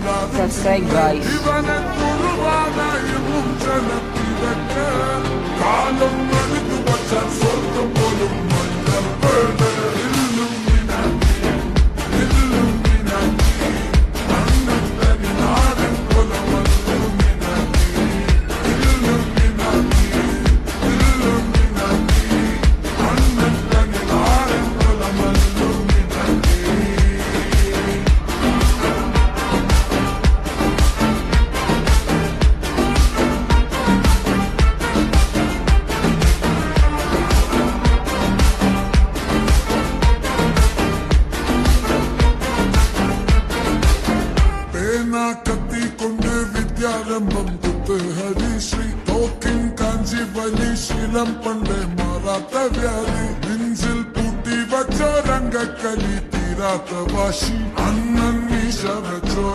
subscribe guys. കത്തി കൊണ്ട് വിദ്യാരംഭം കുത്ത് ഹരിശ്രീ തോക്കിൻ കാഞ്ചി വലി ശീലം പണ്ടേ മാറാത്ത വ്യാധി നെഞ്ചിൽ പൂട്ടി വച്ച രംഗക്കലി തീരാത്ത വാശി അന്നൻ മീശ വെച്ചോ